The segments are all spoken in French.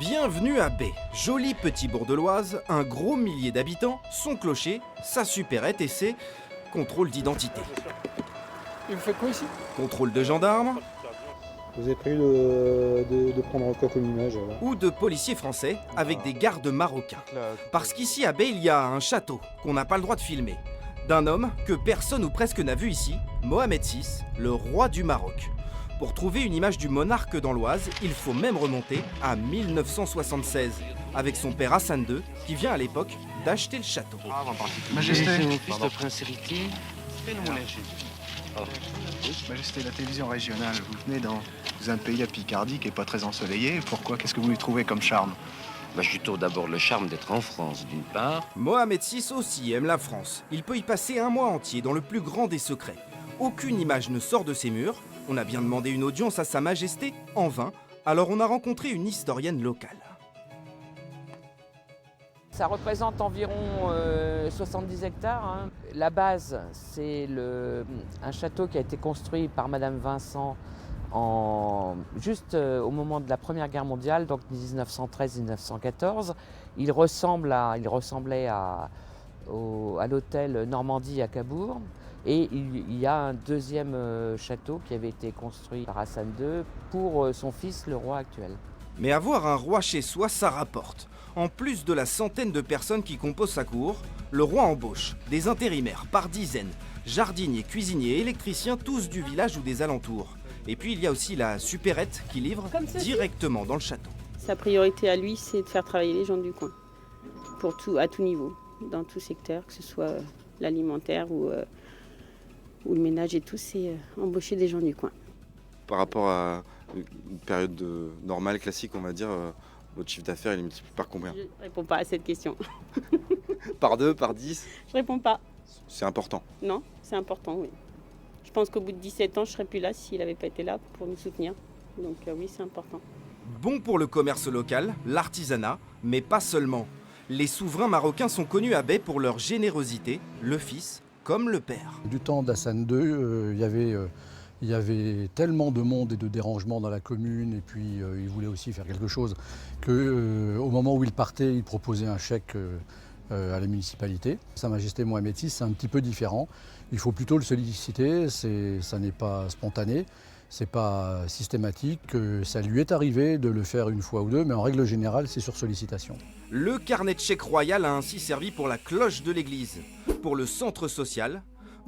Bienvenue à Baie, joli petit bourg de l'Oise, un gros millier d'habitants, son clocher, sa supérette et ses contrôles d'identité. Et vous faites quoi ici? Contrôle de gendarmes Vous avez prévu de prendre quoi comme image alors? ou de policiers français avec des gardes marocains. Parce qu'ici à Baie, il y a un château qu'on n'a pas le droit de filmer. D'un homme que personne ou presque n'a vu ici, Mohamed VI, le roi du Maroc. Pour trouver une image du monarque dans l'Oise, il faut même remonter à 1976, avec son père Hassan II, qui vient à l'époque d'acheter le château. Majesté, mon fils de prince héritier. Majesté, la télévision régionale, vous venez dans un pays à Picardie qui n'est pas très ensoleillé. Pourquoi? Qu'est-ce que vous lui trouvez comme charme? Je trouve d'abord le charme d'être en France, d'une part. Mohamed VI aussi aime la France. Il peut y passer un mois entier dans le plus grand des secrets. Aucune image ne sort de ses murs. On a bien demandé une audience à Sa Majesté, en vain. Alors on a rencontré une historienne locale. Ça représente environ 70 hectares. Hein. La base, c'est un château qui a été construit par Madame Vincent juste au moment de la Première Guerre mondiale, donc 1913-1914. Il ressemblait à l'hôtel Normandie à Cabourg. Et il y a un deuxième château qui avait été construit par Hassan II pour son fils, le roi actuel. Mais avoir un roi chez soi, ça rapporte. En plus de la centaine de personnes qui composent sa cour, le roi embauche des intérimaires par dizaines, jardiniers, cuisiniers, électriciens, tous du village ou des alentours. Et puis il y a aussi la supérette qui livre directement dans le château. Sa priorité à lui, c'est de faire travailler les gens du coin, à tout niveau, dans tout secteur, que ce soit l'alimentaire ou le ménage et tout, c'est embaucher des gens du coin. Par rapport à une période normale, classique, on va dire, votre chiffre d'affaires, il est multiplié par combien? Je ne réponds pas à cette question. Par 2, par 10? Je réponds pas. C'est important. Non, c'est important, oui. Je pense qu'au bout de 17 ans, je ne serais plus là s'il n'avait pas été là pour nous soutenir. Donc oui, c'est important. Bon pour le commerce local, l'artisanat, mais pas seulement. Les souverains marocains sont connus à Baie pour leur générosité, le fils comme le père. Du temps d'Hassan II, il y avait tellement de monde et de dérangements dans la commune, et puis il voulait aussi faire quelque chose, qu'au moment où il partait, il proposait un chèque à la municipalité. Sa Majesté Mohamed VI, c'est un petit peu différent. Il faut plutôt le solliciter, ça n'est pas spontané, c'est pas systématique. Ça lui est arrivé de le faire une fois ou deux, mais en règle générale, c'est sur sollicitation. Le carnet de chèques royal a ainsi servi pour la cloche de l'église, pour le centre social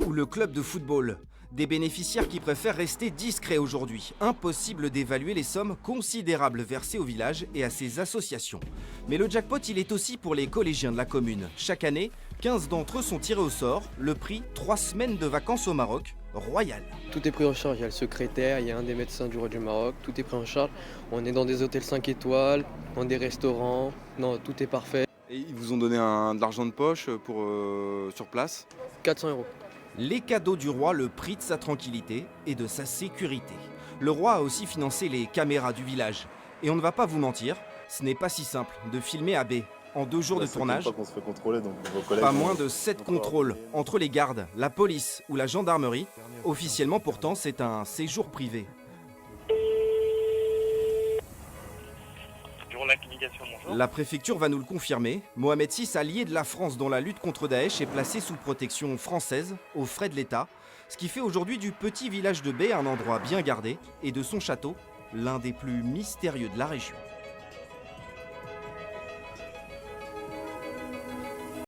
ou le club de football. Des bénéficiaires qui préfèrent rester discrets aujourd'hui. Impossible d'évaluer les sommes considérables versées au village et à ses associations. Mais le jackpot, il est aussi pour les collégiens de la commune. Chaque année, 15 d'entre eux sont tirés au sort. Le prix, 3 semaines de vacances au Maroc, royal. Tout est pris en charge, il y a le secrétaire, il y a un des médecins du roi du Maroc, tout est pris en charge. On est dans des hôtels 5 étoiles, dans des restaurants, non, tout est parfait. Et ils vous ont donné de l'argent de poche pour sur place? 400 €. Les cadeaux du roi, le prix de sa tranquillité et de sa sécurité. Le roi a aussi financé les caméras du village. Et on ne va pas vous mentir, ce n'est pas si simple de filmer à Baie. En 2 jours de tournage, qu'on se fait contrôler, donc vos collègues pas moins de 7 contrôles entre les gardes, la police ou la gendarmerie. Officiellement pourtant, c'est un séjour privé. La préfecture va nous le confirmer. Mohamed VI, allié de la France dans la lutte contre Daesh, est placé sous protection française, aux frais de l'État. Ce qui fait aujourd'hui du petit village de Baie un endroit bien gardé et de son château, l'un des plus mystérieux de la région.